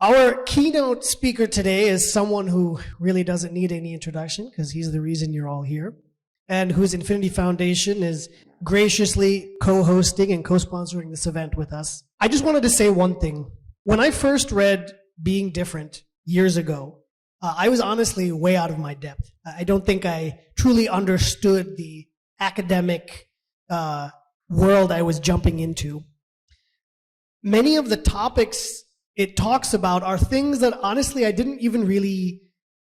Our keynote speaker today is someone who really doesn't need any introduction because he's the reason you're all here, and whose Infinity Foundation is graciously co-hosting and co-sponsoring this event with us. I just wanted to say one thing. When I first read Being Different years ago, I was honestly way out of my depth. I don't think I truly understood the academic world I was jumping into. Many of the topics it talks about are things that honestly I didn't even really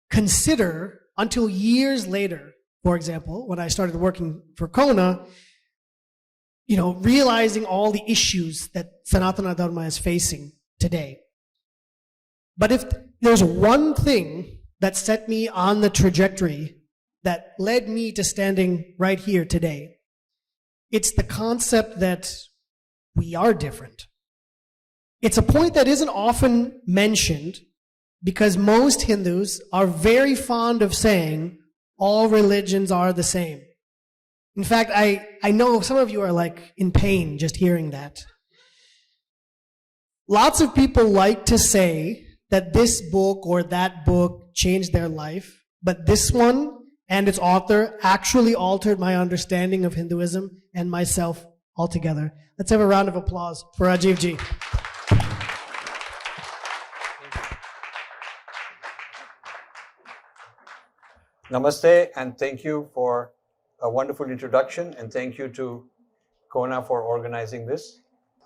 consider until years later. For example, when I started working for CoHna, realizing all the issues that Sanatana Dharma is facing today. But if there's one thing that set me on the trajectory that led me to standing right here today, it's the concept that we are different. It's a point that isn't often mentioned because most Hindus are very fond of saying all religions are the same. In fact, I know some of you are like in pain just hearing that. Lots of people like to say that this book or that book changed their life, but this one and its author actually altered my understanding of Hinduism and myself altogether. Let's have a round of applause for Rajiv ji. Namaste, and thank you for a wonderful introduction, and thank you to CoHna for organizing this.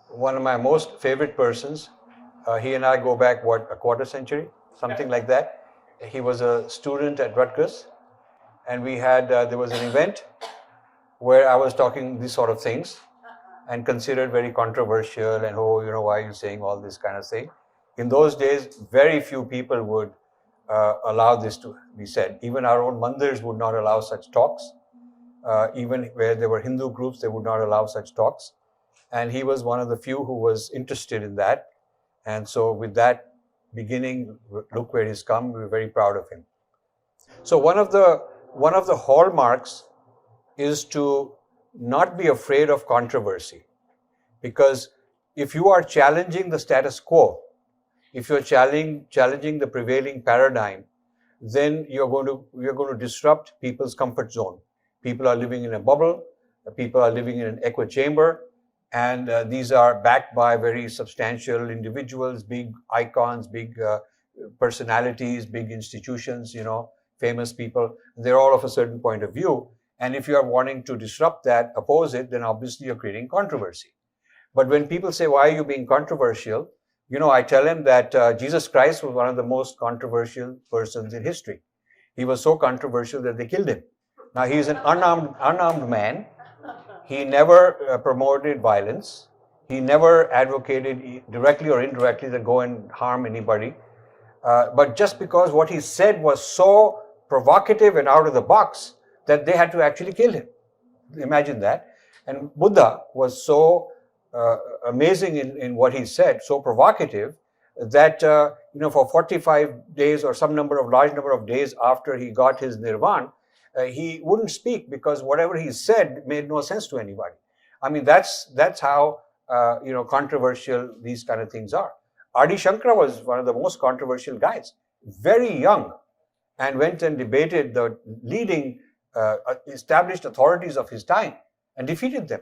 One of my most favorite persons, he and I go back, a quarter century, something like that. He was a student at Rutgers, and we had, there was an event where I was talking these sort of things and considered very controversial and, why are you saying all this kind of thing? In those days, very few people would allow this to be said. Even our own mandirs would not allow such talks. Even where there were Hindu groups, they would not allow such talks. And he was one of the few who was interested in that. And so with that beginning, look where he's come. We're very proud of him. So one of the hallmarks is to not be afraid of controversy. Because if you are challenging the status quo, if you're challenging the prevailing paradigm, then you're going to disrupt people's comfort zone. People are living in a bubble, people are living in an echo chamber, and these are backed by very substantial individuals, big icons, big personalities, big institutions, famous people. They're all of a certain point of view. And if you are wanting to disrupt that, oppose it, then obviously you're creating controversy. But when people say, why are you being controversial? I tell him that Jesus Christ was one of the most controversial persons in history. He was so controversial that they killed him. Now, he's an unarmed man. He never promoted violence. He never advocated directly or indirectly that go and harm anybody. But just because what he said was so provocative and out of the box that they had to actually kill him. Imagine that. And Buddha was so amazing in what he said, so provocative, that for 45 days or large number of days after he got his nirvana, he wouldn't speak because whatever he said made no sense to anybody. I mean, that's how controversial these kind of things are. Adi Shankara was one of the most controversial guys, very young, and went and debated the leading established authorities of his time and defeated them.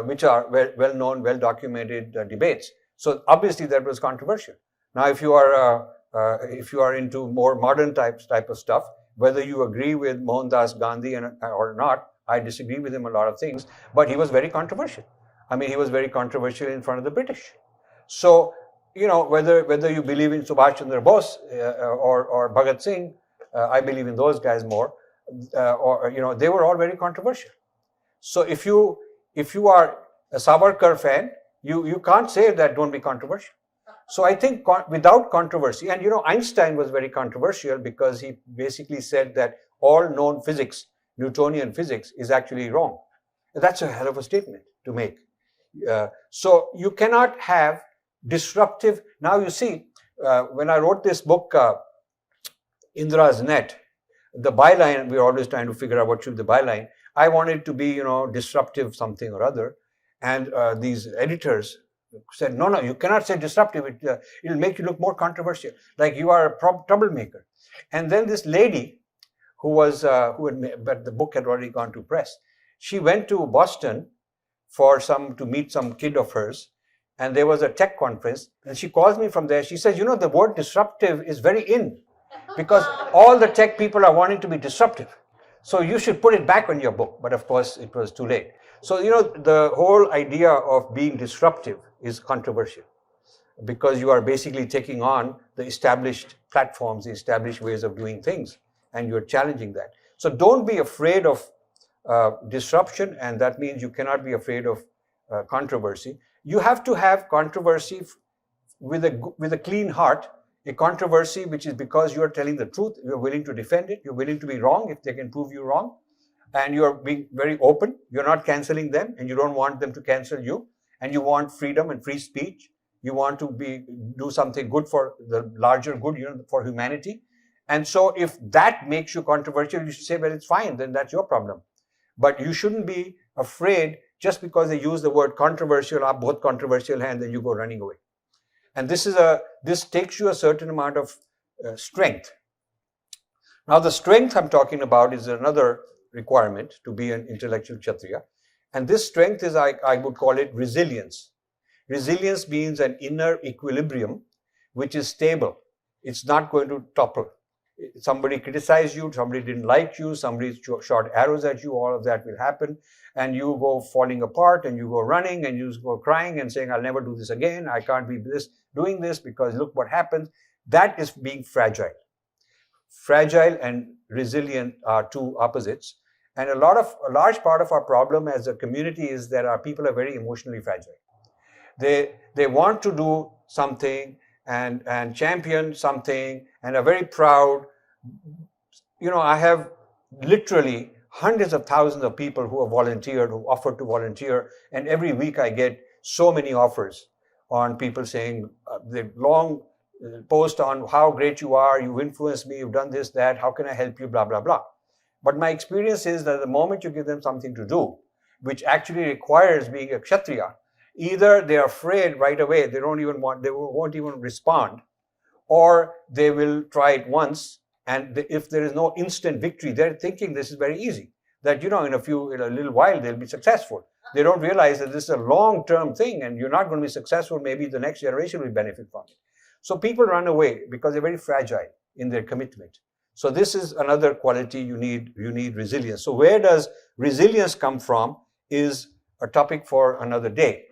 Which are well-known, well-documented debates. So obviously that was controversial. Now, if you are into more modern type of stuff, whether you agree with Mohandas Gandhi or not, I disagree with him a lot of things, but he was very controversial. I mean, he was very controversial in front of the British. So, whether you believe in Subhash Chandra Bose or Bhagat Singh, I believe in those guys more, they were all very controversial. So if you are a Savarkar fan, you can't say that don't be controversial. So I think without controversy, and Einstein was very controversial because he basically said that all known physics, Newtonian physics, is actually wrong. That's a hell of a statement to make. So you cannot have disruptive. Now you see, when I wrote this book, Indra's Net, the byline, we're always trying to figure out what should be the byline. I wanted to be, disruptive something or other. And these editors said, no, you cannot say disruptive. It'll make you look more controversial, like you are a troublemaker. And then this lady but the book had already gone to press. She went to Boston to meet some kid of hers, and there was a tech conference, and she calls me from there. She says, the word disruptive is very in, because all the tech people are wanting to be disruptive. So you should put it back on your book. But of course, it was too late. So, the whole idea of being disruptive is controversial, because you are basically taking on the established platforms, the established ways of doing things, and you're challenging that. So don't be afraid of disruption, and that means you cannot be afraid of controversy. You have to have controversy with a clean heart, a controversy which is because you are telling the truth, you're willing to defend it, you're willing to be wrong if they can prove you wrong, and you're being very open, you're not canceling them, and you don't want them to cancel you, and you want freedom and free speech. You want to do something good for the larger good, for humanity. And so if that makes you controversial, you should say, well, it's fine, then that's your problem. But you shouldn't be afraid just because they use the word controversial, both controversial, and then you go running away. And this takes you a certain amount of strength. Now, the strength I'm talking about is another requirement to be an intellectual Kshatriya. And this strength is, I would call it resilience. Resilience means an inner equilibrium which is stable. It's not going to topple. Somebody criticized you, somebody didn't like you, somebody shot arrows at you, all of that will happen. And you go falling apart, and you go running, and you go crying and saying, I'll never do this again. I can't be doing this because look what happens. That is being fragile. Fragile and resilient are two opposites. And a large part of our problem as a community is that our people are very emotionally fragile. They want to do something and champion something and are very proud. I have literally hundreds of thousands of people who have volunteered, who offered to volunteer, and every week I get so many offers on people saying, the long post on how great you are, you've influenced me, you've done this, that, how can I help you, blah, blah, blah. But my experience is that the moment you give them something to do, which actually requires being a Kshatriya, either they're afraid right away, they won't even respond, or they will try it once, and if there is no instant victory, they're thinking this is very easy, that in a little while they'll be successful. They don't realize that this is a long-term thing, and you're not going to be successful. Maybe the next generation will benefit from it. So people run away because they're very fragile in their commitment. So this is another quality you need resilience. So where does resilience come from is a topic for another day.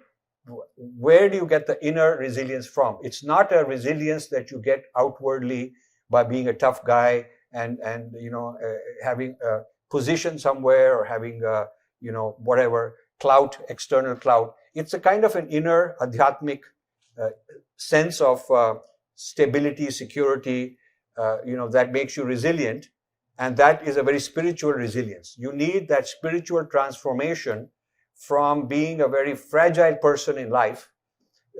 Where do you get the inner resilience from? It's not a resilience that you get outwardly by being a tough guy and having a position somewhere or having whatever clout, external clout. It's a kind of an inner adhyatmic sense of stability, security, that makes you resilient, and that is a very spiritual resilience. You need that spiritual transformation from being a very fragile person in life,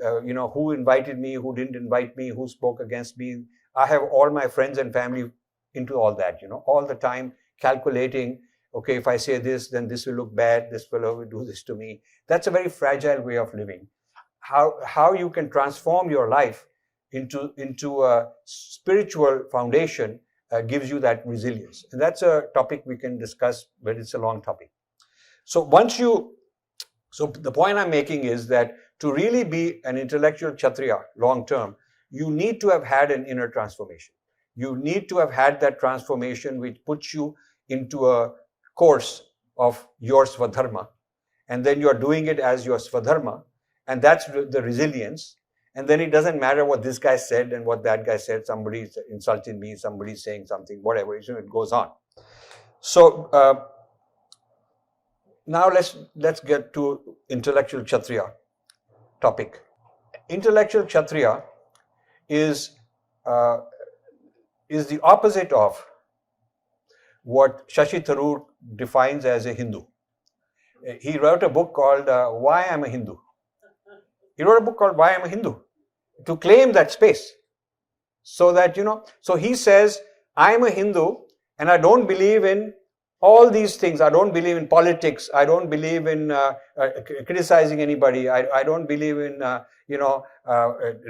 who invited me, who didn't invite me, who spoke against me. I have all my friends and family into all that, all the time calculating, okay, if I say this, then this will look bad, this fellow will do this to me. That's a very fragile way of living. How you can transform your life into a spiritual foundation gives you that resilience. And that's a topic we can discuss, but it's a long topic. So the point I'm making is that to really be an intellectual Kshatriya long term, you need to have had an inner transformation. You need to have had that transformation which puts you into a course of your Swadharma. And then you're doing it as your Swadharma. And that's the resilience. And then it doesn't matter what this guy said and what that guy said. Somebody insulted me, somebody's saying something, whatever. It goes on. So now let's get to intellectual Kshatriya topic. Intellectual Kshatriya is the opposite of what Shashi Tharoor defines as a Hindu. He wrote a book called Why I'm a Hindu. He wrote a book called Why I'm a Hindu to claim that space. So that, so he says, I'm a Hindu and I don't believe in all these things. I don't believe in politics. I don't believe in criticizing anybody. I don't believe in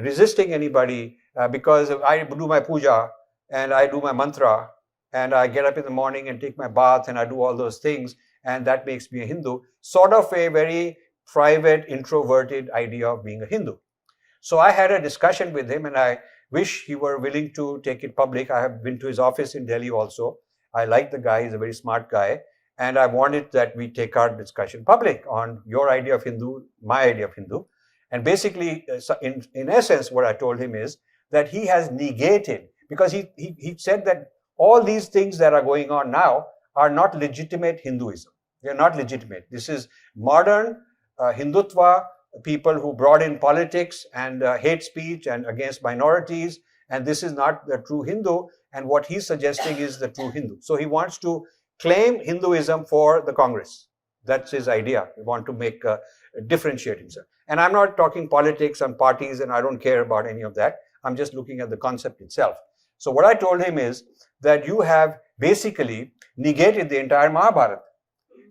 resisting anybody because I do my puja and I do my mantra and I get up in the morning and take my bath and I do all those things, and that makes me a Hindu. Sort of a very private, introverted idea of being a Hindu. So I had a discussion with him, and I wish he were willing to take it public. I have been to his office in Delhi also. I like the guy. He's a very smart guy. And I wanted that we take our discussion public on your idea of Hindu, my idea of Hindu. And basically, in essence, what I told him is that he has negated, because he said that all these things that are going on now are not legitimate Hinduism. They are not legitimate. This is modern Hindutva, people who brought in politics and hate speech and against minorities, and this is not the true Hindu, and what he's suggesting is the true Hindu. So he wants to claim Hinduism for the Congress. That's his idea. He wants to differentiate himself. And I'm not talking politics and parties, and I don't care about any of that. I'm just looking at the concept itself. So what I told him is that you have basically negated the entire Mahabharata,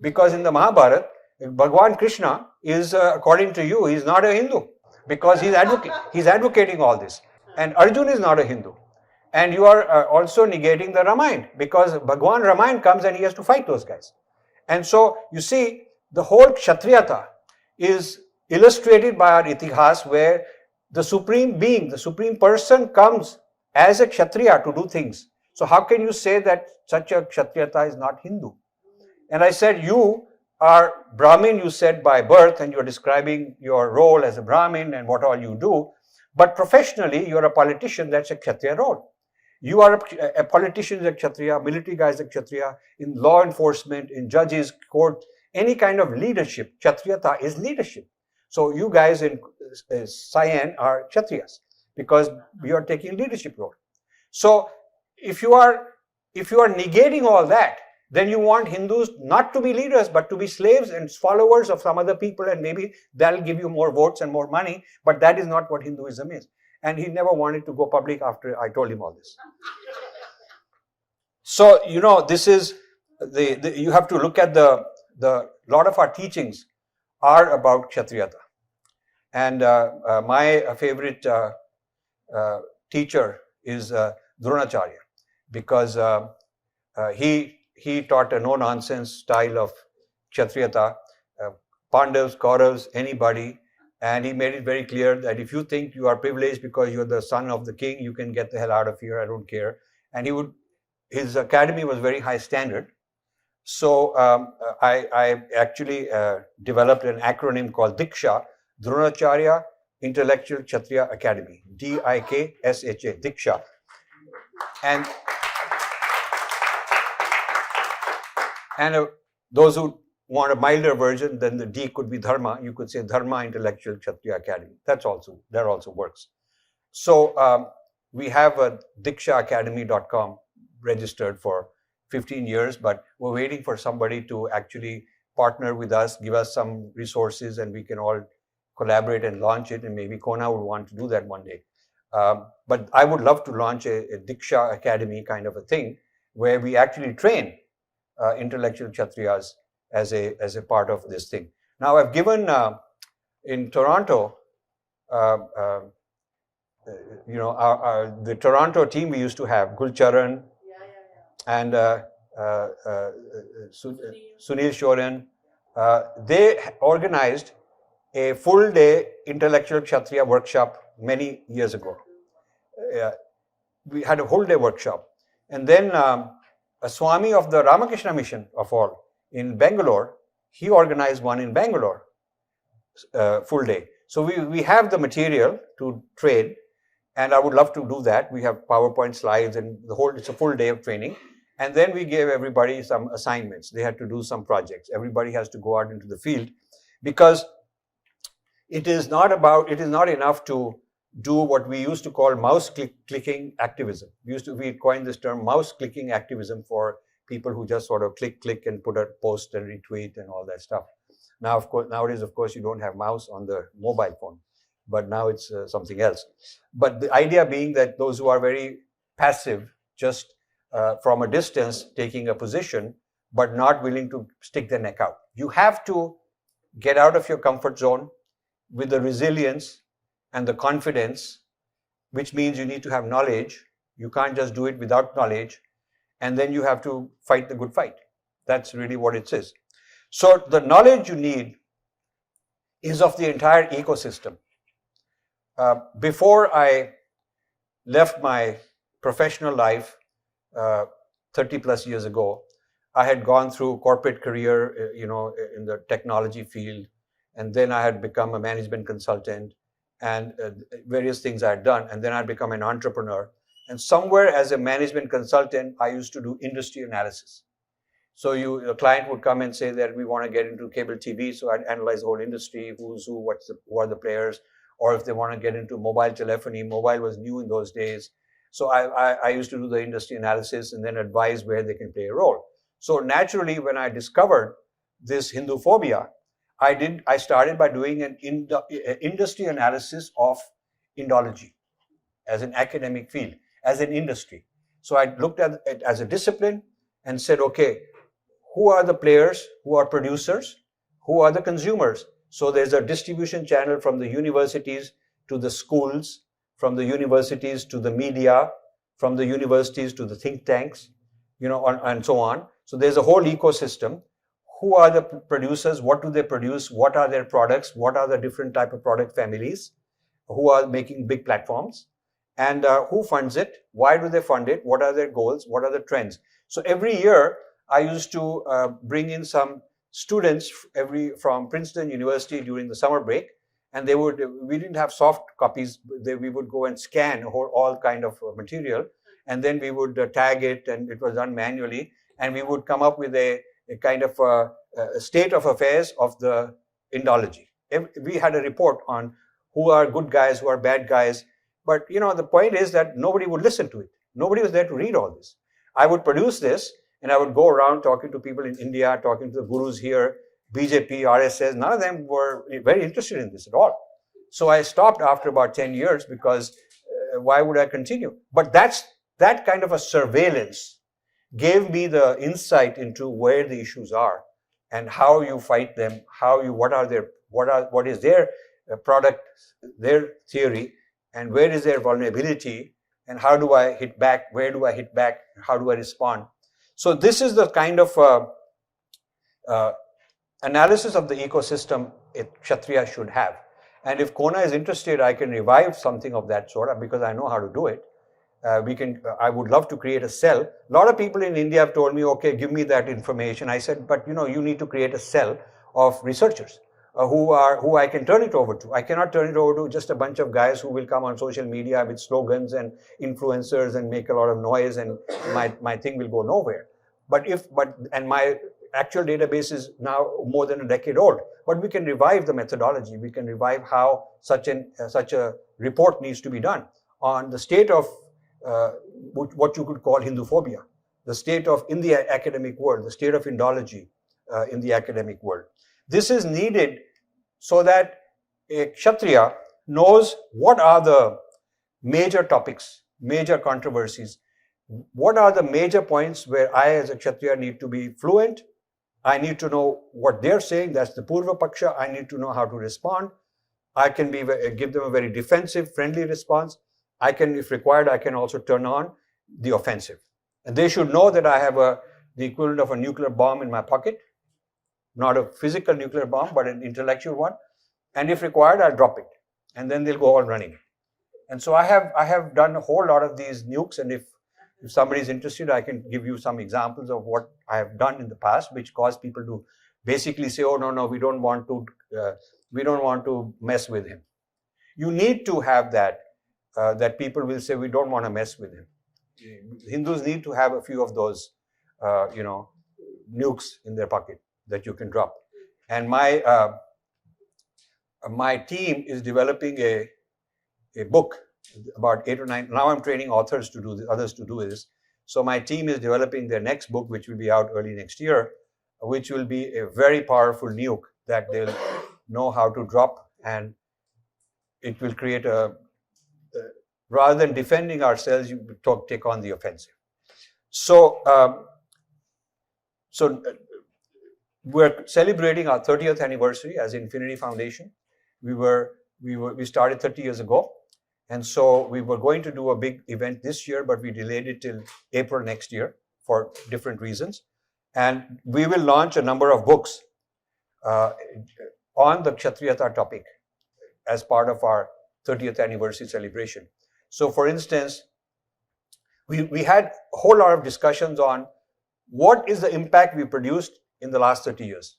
because in the Mahabharata, Bhagwan Krishna is, according to you, he's not a Hindu, because he's advocating all this. And Arjun is not a Hindu. And you are also negating the Ramayana, because Bhagwan Ramayana comes and he has to fight those guys. And so, you see, the whole Kshatriyata is illustrated by our Itihas, where the supreme being, the supreme person comes as a Kshatriya to do things. So how can you say that such a Kshatriyata is not Hindu? And I said, you are Brahmin, you said, by birth, and you're describing your role as a Brahmin and what all you do. But professionally, you're a politician. That's a Kshatriya role. You are a politician is a Kshatriya, military guy is a Kshatriya, in law enforcement, in judges, court, any kind of leadership. Kshatriyata is leadership. So you guys in CYAN are Kshatriyas, because you are taking leadership role. So if you are negating all that, then you want Hindus not to be leaders, but to be slaves and followers of some other people, and maybe that'll give you more votes and more money, but that is not what Hinduism is. And he never wanted to go public after I told him all this. So, this is, you have to look at the lot of our teachings are about Kshatriyata. And my favorite teacher is Dronacharya, because he taught a no-nonsense style of Kshatriyata, Pandavas, Kauravas, anybody, and he made it very clear that if you think you are privileged because you're the son of the king, you can get the hell out of here, I don't care. And his academy was very high standard. So I actually developed an acronym called Diksha, Dronacharya Intellectual Kshatriya Academy, D-I-K-S-H-A, Diksha. And those who want a milder version, then the D could be Dharma. You could say Dharma Intellectual Kshatriya Academy. That also works. So we have a DikshaAcademy.com registered for 15 years, but we're waiting for somebody to actually partner with us, give us some resources, and we can all collaborate and launch it. And maybe CoHna would want to do that one day. But I would love to launch a Diksha Academy kind of a thing, where we actually train intellectual Kshatriyas as a part of this thing. Now, I've given in Toronto, the Toronto team we used to have, Gulcharan and Sunil Shorin, they organized a full-day intellectual Kshatriya workshop many years ago. We had a whole-day workshop. And then a Swami of the Ramakrishna Mission of all, in Bangalore, he organized one in Bangalore, full day. So we have the material to train, and I would love to do that. We have PowerPoint slides and it's a full day of training. And then we gave everybody some assignments. They had to do some projects. Everybody has to go out into the field, because it is not enough to do what we used to call mouse clicking activism. We coined this term mouse clicking activism for people who just sort of click and put a post and retweet and all that stuff. Now, nowadays, of course, you don't have mouse on the mobile phone, but now it's something else. But the idea being that those who are very passive, just from a distance taking a position, but not willing to stick their neck out. You have to get out of your comfort zone with the resilience and the confidence, which means you need to have knowledge. You can't just do it without knowledge. And then you have to fight the good fight. That's really what it says. So the knowledge you need is of the entire ecosystem. Before I left my professional life 30 plus years ago, I had gone through corporate career, in the technology field, and then I had become a management consultant and various things I had done, and then I had become an entrepreneur. And somewhere as a management consultant, I used to do industry analysis. So a client would come and say that we want to get into cable TV, so I'd analyze the whole industry, who's who, who are the players, or if they want to get into mobile telephony. Mobile was new in those days. So I used to do the industry analysis and then advise where they can play a role. So naturally, when I discovered this Hinduphobia, I started by doing an industry analysis of Indology as an academic field, as an industry. So I looked at it as a discipline and said, okay, who are the players, who are producers, who are the consumers? So there's a distribution channel from the universities to the schools, from the universities to the media, from the universities to the think tanks, and so on. So there's a whole ecosystem. Who are the producers? What do they produce? What are their products? What are the different type of product families? Who are making big platforms? And who funds it? Why do they fund it? What are their goals? What are the trends? So every year, I used to bring in some students from Princeton University during the summer break, and we didn't have soft copies. We would go and scan all kind of material, and then we would tag it, and it was done manually, and we would come up with a kind of a state of affairs of the Indology. We had a report on who are good guys, who are bad guys, but the point is that nobody would listen to it. Nobody was there to read all this. I would produce this, and I would go around talking to people in India, talking to the gurus here, BJP, RSS. None of them were very interested in this at all. So I stopped after about 10 years because why would I continue? But that kind of a surveillance gave me the insight into where the issues are and how you fight them, what is their product, their theory, and where is their vulnerability, and how do I hit back, where do I hit back, how do I respond. So this is the kind of analysis of the ecosystem Kshatriya should have. And if CoHna is interested, I can revive something of that sort because I know how to do it. I would love to create a cell. A lot of people in India have told me, okay, give me that information. I said, but you need to create a cell of researchers who I can turn it over to. I cannot turn it over to just a bunch of guys who will come on social media with slogans and influencers and make a lot of noise, and my thing will go nowhere. But my actual database is now more than a decade old. But we can revive the methodology. We can revive how such a report needs to be done on the state of what you could call Hinduphobia, the state in the academic world, the state of Indology in the academic world. This is needed so that a Kshatriya knows what are the major topics, major controversies, what are the major points where I as a Kshatriya need to be fluent. I need to know what they're saying, that's the Purva Paksha. I need to know how to respond. I can give them a very defensive, friendly response. If required, I can also turn on the offensive. And they should know that I have the equivalent of a nuclear bomb in my pocket, not a physical nuclear bomb, but an intellectual one. And if required, I'll drop it. And then they'll go on running. And so I have done a whole lot of these nukes. And if somebody is interested, I can give you some examples of what I have done in the past, which caused people to basically say, oh, no, we don't want to mess with him. You need to have that people will say, we don't want to mess with him. Hindus need to have a few of those, nukes in their pocket that you can drop. And my team is developing a book, about 8 or 9. Now I'm training others to do this. So my team is developing their next book, which will be out early next year, which will be a very powerful nuke that they'll know how to drop, and it will create rather than defending ourselves, you take on the offensive. So So we're celebrating our 30th anniversary as Infinity Foundation. We started 30 years ago. And so we were going to do a big event this year, but we delayed it till April next year for different reasons. And we will launch a number of books on the Kshatriyata topic as part of our 30th anniversary celebration. So for instance, we had a whole lot of discussions on what is the impact we produced in the last 30 years.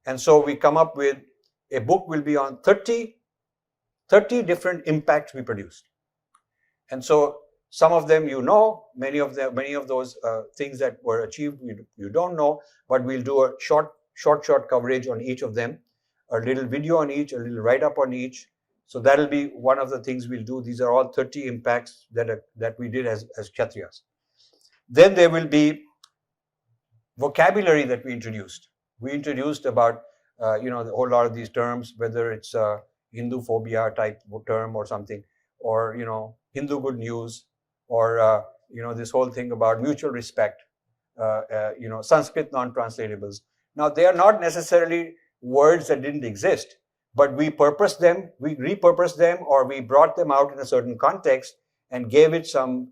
And so we come up with a book will be on 30 different impacts we produced. And so some of them you know, many of those things that were achieved you don't know, but we'll do a short coverage on each of them, a little video on each, a little write-up on each. So that'll be one of the things we'll do. These are all 30 impacts that we did as Kshatriyas. Then there will be vocabulary that we introduced. We introduced about a whole lot of these terms, whether it's Hinduphobia type term or something, or Hindu good news, or this whole thing about mutual respect, Sanskrit non-translatables. Now they are not necessarily words that didn't exist, but we repurposed them, or we brought them out in a certain context and gave it some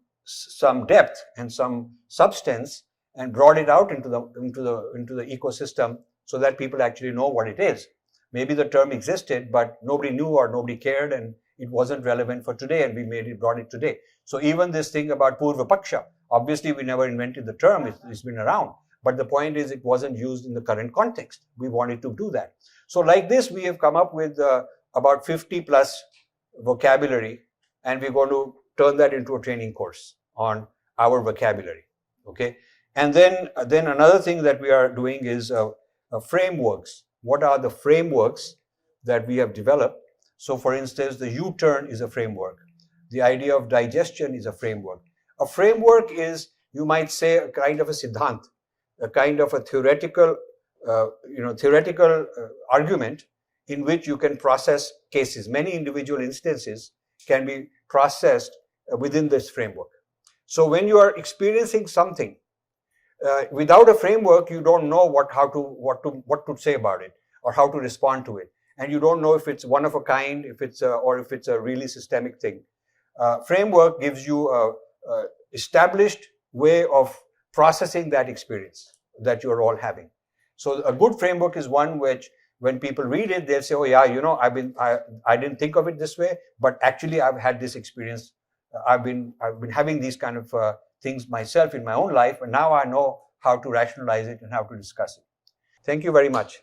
depth and some substance and brought it out into the ecosystem so that people actually know what it is. Maybe the term existed, but nobody knew or nobody cared, and it wasn't relevant for today, and we brought it today. So even this thing about Purva Paksha, obviously we never invented the term, it's been around. But the point is it wasn't used in the current context. We wanted to do that. So like this, we have come up with about 50 plus vocabulary, and we're going to turn that into a training course on our vocabulary. Okay. And then another thing that we are doing is frameworks. What are the frameworks that we have developed? So for instance, the U-turn is a framework. The idea of digestion is a framework. A framework is, you might say, a kind of a siddhant, a kind of a theoretical argument in which you can process cases. Many individual instances can be processed within this framework. So when you are experiencing something, without a framework, you don't know what to say about it or how to respond to it, and you don't know if it's one of a kind, if it's a really systemic thing. Framework gives you a established way of processing that experience that you are all having. So a good framework is one which, when people read it, they'll say, "Oh yeah, I didn't think of it this way, but actually I've had this experience. I've been having these kind of things myself in my own life, and now I know how to rationalize it and how to discuss it." Thank you very much.